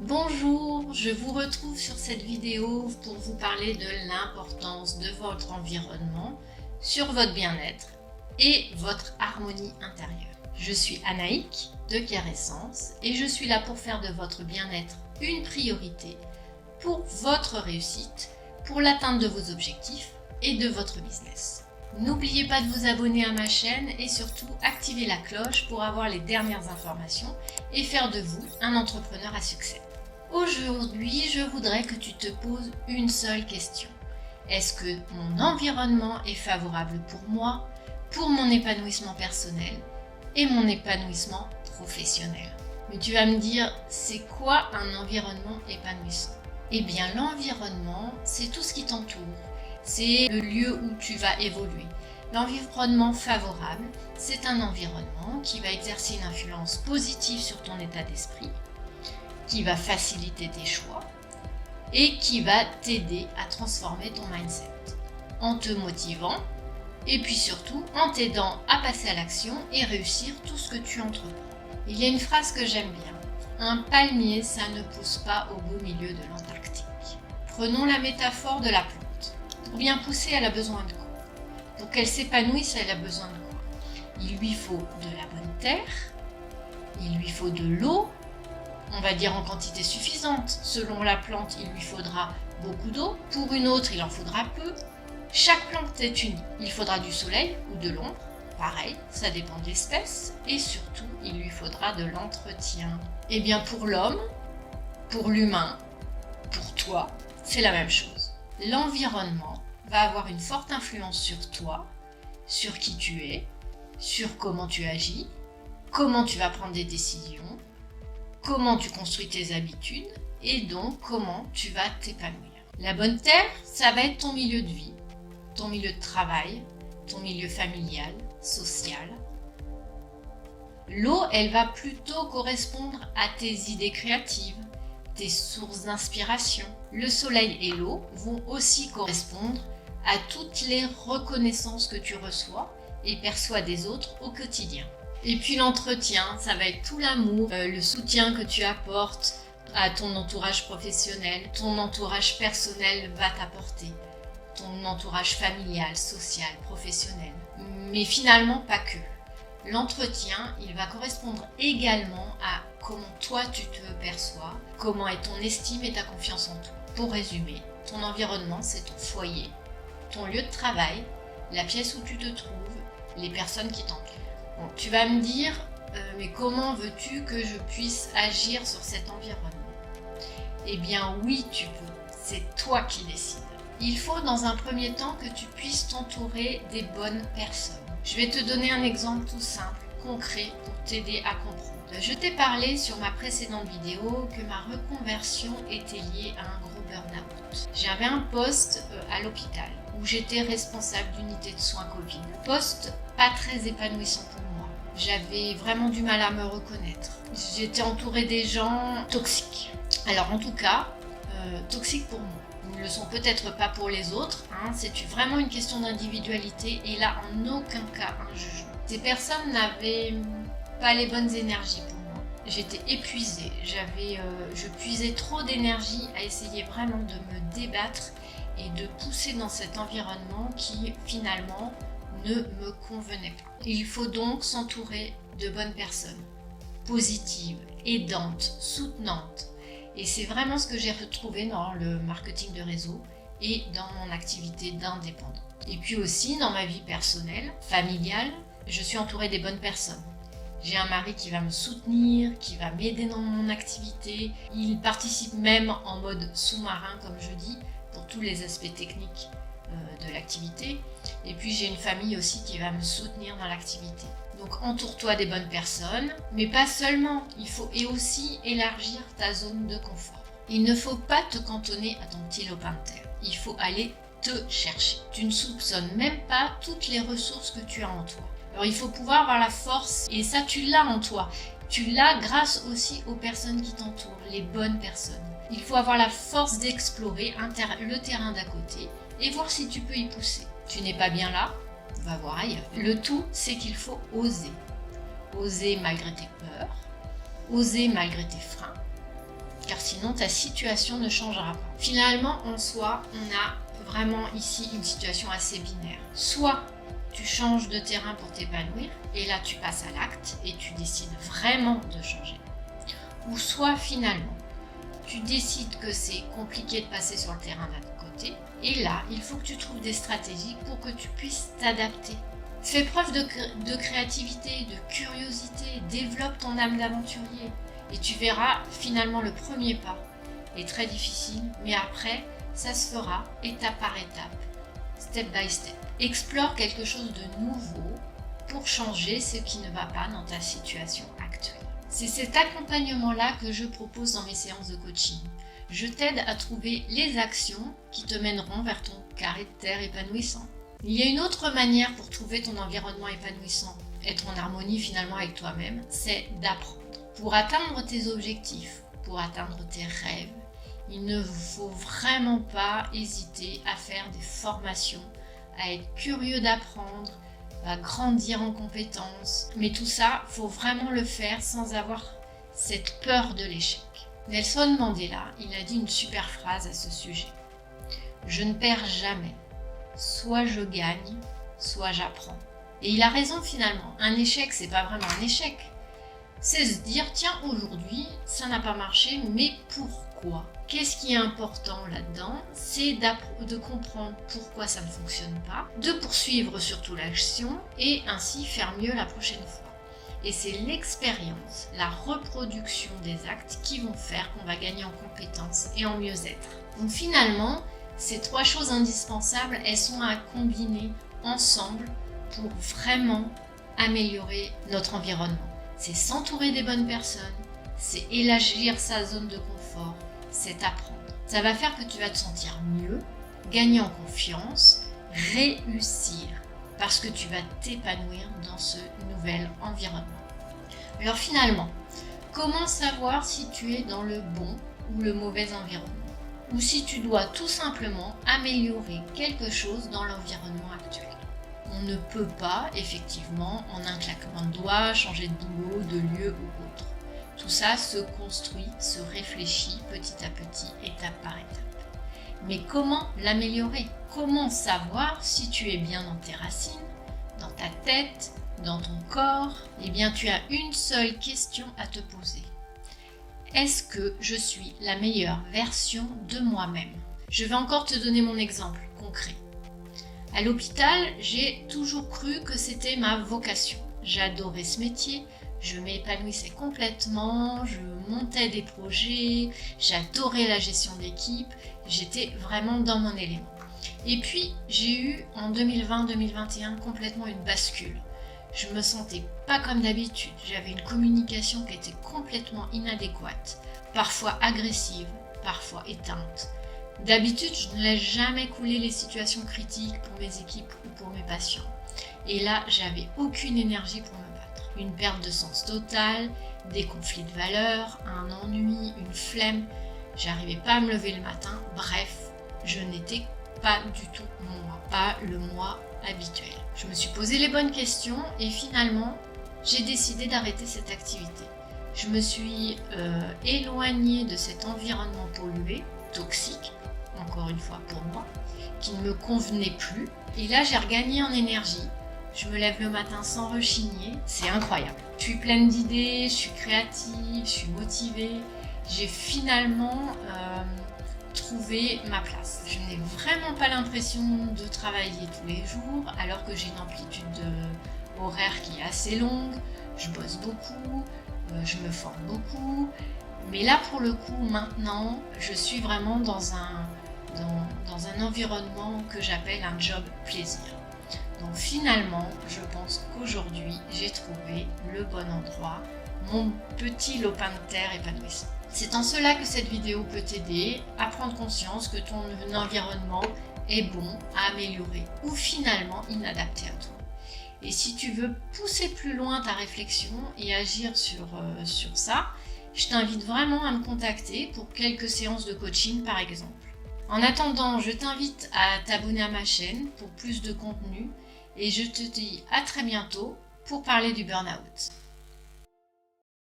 Bonjour, je vous retrouve sur cette vidéo pour vous parler de l'importance de votre environnement sur votre bien-être et votre harmonie intérieure. Je suis Anaïk de Care Essence et je suis là pour faire de votre bien-être une priorité pour votre réussite, pour l'atteinte de vos objectifs et de votre business. N'oubliez pas de vous abonner à ma chaîne et surtout activer la cloche pour avoir les dernières informations et faire de vous un entrepreneur à succès. Aujourd'hui, je voudrais que tu te poses une seule question. Est-ce que mon environnement est favorable pour moi, pour mon épanouissement personnel et mon épanouissement professionnel? Mais tu vas me dire, c'est quoi un environnement épanouissant? Eh bien, l'environnement, c'est tout ce qui t'entoure. C'est le lieu où tu vas évoluer. L'environnement favorable, c'est un environnement qui va exercer une influence positive sur ton état d'esprit, qui va faciliter tes choix et qui va t'aider à transformer ton mindset en te motivant et puis surtout en t'aidant à passer à l'action et réussir tout ce que tu entreprends. Il y a une phrase que j'aime bien. Un palmier, ça ne pousse pas au beau milieu de l'Antarctique. Prenons la métaphore de la plante. Pour bien pousser, elle a besoin de quoi? Pour qu'elle s'épanouisse, elle a besoin de quoi? Il lui faut de la bonne terre, il lui faut de l'eau, on va dire en quantité suffisante. Selon la plante, il lui faudra beaucoup d'eau, pour une autre, il en faudra peu. Chaque plante est unique. Il faudra du soleil ou de l'ombre, pareil, ça dépend de l'espèce, et surtout, il lui faudra de l'entretien. Et bien pour l'homme, pour l'humain, pour toi, c'est la même chose. L'environnement va avoir une forte influence sur toi, sur qui tu es, sur comment tu agis, comment tu vas prendre des décisions, comment tu construis tes habitudes et donc comment tu vas t'épanouir. La bonne terre, ça va être ton milieu de vie, ton milieu de travail, ton milieu familial, social. L'eau, elle va plutôt correspondre à tes idées créatives, tes sources d'inspiration. Le soleil et l'eau vont aussi correspondre à toutes les reconnaissances que tu reçois et perçois des autres au quotidien. Et puis l'entretien, ça va être tout l'amour, le soutien que tu apportes à ton entourage professionnel, ton entourage personnel va t'apporter, ton entourage familial, social, professionnel. Mais finalement, pas que. L'entretien, il va correspondre également à comment toi tu te perçois, comment est ton estime et ta confiance en toi. Pour résumer, ton environnement, c'est ton foyer, ton lieu de travail, la pièce où tu te trouves, les personnes qui t'entourent. Bon, tu vas me dire, mais comment veux-tu que je puisse agir sur cet environnement? Eh bien oui, tu peux, c'est toi qui décides. Il faut dans un premier temps que tu puisses t'entourer des bonnes personnes. Je vais te donner un exemple tout simple, concret, pour t'aider à comprendre. Je t'ai parlé sur ma précédente vidéo que ma reconversion était liée à un gros burn-out. J'avais un poste à l'hôpital où j'étais responsable d'unité de soins Covid. Poste pas très épanouissant pour moi. J'avais vraiment du mal à me reconnaître. J'étais entourée des gens toxiques. Alors en tout cas, toxiques pour moi. Ils ne le sont peut-être pas pour les autres, c'est vraiment une question d'individualité et là en aucun cas un jugement. Ces personnes n'avaient pas les bonnes énergies pour moi. J'étais épuisée, je puisais trop d'énergie à essayer vraiment de me débattre et de pousser dans cet environnement qui finalement ne me convenait pas. Il faut donc s'entourer de bonnes personnes, positives, aidantes, soutenantes. Et c'est vraiment ce que j'ai retrouvé dans le marketing de réseau et dans mon activité d'indépendant. Et puis aussi dans ma vie personnelle, familiale, je suis entourée des bonnes personnes. J'ai un mari qui va me soutenir, qui va m'aider dans mon activité. Il participe même en mode sous-marin, comme je dis, pour tous les aspects techniques de l'activité. Et puis j'ai une famille aussi qui va me soutenir dans l'activité. Donc entoure-toi des bonnes personnes, mais pas seulement, il faut aussi élargir ta zone de confort. Il ne faut pas te cantonner à ton petit lopin de terre, il faut aller te chercher. Tu ne soupçonnes même pas toutes les ressources que tu as en toi. Alors il faut pouvoir avoir la force, et ça tu l'as en toi. Tu l'as grâce aussi aux personnes qui t'entourent, les bonnes personnes. Il faut avoir la force d'explorer le terrain d'à côté et voir si tu peux y pousser. Tu n'es pas bien là, va voir ailleurs. Le tout, c'est qu'il faut oser. Oser malgré tes peurs, oser malgré tes freins, car sinon ta situation ne changera pas. Finalement, en soi, on a vraiment ici une situation assez binaire. Soit tu changes de terrain pour t'épanouir, et là tu passes à l'acte et tu décides vraiment de changer. Ou soit finalement, tu décides que c'est compliqué de passer sur le terrain d'un côté, et là, il faut que tu trouves des stratégies pour que tu puisses t'adapter. Fais preuve de créativité, de curiosité, développe ton âme d'aventurier, et tu verras finalement le premier pas est très difficile, mais après, ça se fera étape par étape, step by step. Explore quelque chose de nouveau pour changer ce qui ne va pas dans ta situation actuelle. C'est cet accompagnement-là que je propose dans mes séances de coaching. Je t'aide à trouver les actions qui te mèneront vers ton carré de terre épanouissant. Il y a une autre manière pour trouver ton environnement épanouissant, être en harmonie finalement avec toi-même, c'est d'apprendre. Pour atteindre tes objectifs, pour atteindre tes rêves, il ne faut vraiment pas hésiter à faire des formations, à être curieux d'apprendre, à grandir en compétences. Mais tout ça, faut vraiment le faire sans avoir cette peur de l'échec. Nelson Mandela, il a dit une super phrase à ce sujet. Je ne perds jamais. Soit je gagne, soit j'apprends. Et il a raison finalement. Un échec, c'est pas vraiment un échec. C'est se dire, tiens, aujourd'hui, ça n'a pas marché, mais pourquoi ? Qu'est-ce qui est important là-dedans ? C'est de comprendre pourquoi ça ne fonctionne pas, de poursuivre surtout l'action et ainsi faire mieux la prochaine fois. Et c'est l'expérience, la reproduction des actes qui vont faire qu'on va gagner en compétences et en mieux-être. Donc finalement, ces trois choses indispensables, elles sont à combiner ensemble pour vraiment améliorer notre environnement. C'est s'entourer des bonnes personnes, c'est élargir sa zone de confort, c'est apprendre. Ça va faire que tu vas te sentir mieux, gagner en confiance, réussir, parce que tu vas t'épanouir dans ce nouvel environnement. Alors finalement, comment savoir si tu es dans le bon ou le mauvais environnement ? Ou si tu dois tout simplement améliorer quelque chose dans l'environnement actuel. On ne peut pas, effectivement, en un claquement de doigts, changer de boulot, de lieu ou autre. Tout ça se construit, se réfléchit petit à petit, étape par étape. Mais comment l'améliorer ? Comment savoir si tu es bien dans tes racines, dans ta tête, dans ton corps ? Eh bien, tu as une seule question à te poser. Est-ce que je suis la meilleure version de moi-même ? Je vais encore te donner mon exemple concret. À l'hôpital, j'ai toujours cru que c'était ma vocation. J'adorais ce métier, je m'épanouissais complètement, je montais des projets, j'adorais la gestion d'équipe, j'étais vraiment dans mon élément. Et puis, j'ai eu en 2020-2021 complètement une bascule. Je me sentais pas comme d'habitude, j'avais une communication qui était complètement inadéquate, parfois agressive, parfois éteinte. D'habitude, je ne laisse jamais couler les situations critiques pour mes équipes ou pour mes patients. Et là, j'avais aucune énergie pour me battre. Une perte de sens totale, des conflits de valeurs, un ennui, une flemme. J'arrivais pas à me lever le matin. Bref, je n'étais pas du tout moi, pas le moi habituel. Je me suis posé les bonnes questions et finalement, j'ai décidé d'arrêter cette activité. Je me suis éloignée de cet environnement pollué, toxique, encore une fois pour moi, qui ne me convenait plus. Et là, j'ai regagné en énergie. Je me lève le matin sans rechigner. C'est incroyable. Je suis pleine d'idées, je suis créative, je suis motivée. J'ai finalement trouvé ma place. Je n'ai vraiment pas l'impression de travailler tous les jours, alors que j'ai une amplitude horaire qui est assez longue. Je bosse beaucoup, je me forme beaucoup. Mais là, pour le coup, maintenant, je suis vraiment dans un environnement que j'appelle un job plaisir. Donc finalement, je pense qu'aujourd'hui, j'ai trouvé le bon endroit, mon petit lopin de terre épanouissant. C'est en cela que cette vidéo peut t'aider à prendre conscience que ton environnement est bon à améliorer ou finalement inadapté à toi. Et si tu veux pousser plus loin ta réflexion et agir sur ça, je t'invite vraiment à me contacter pour quelques séances de coaching par exemple. En attendant, je t'invite à t'abonner à ma chaîne pour plus de contenu et je te dis à très bientôt pour parler du burn-out.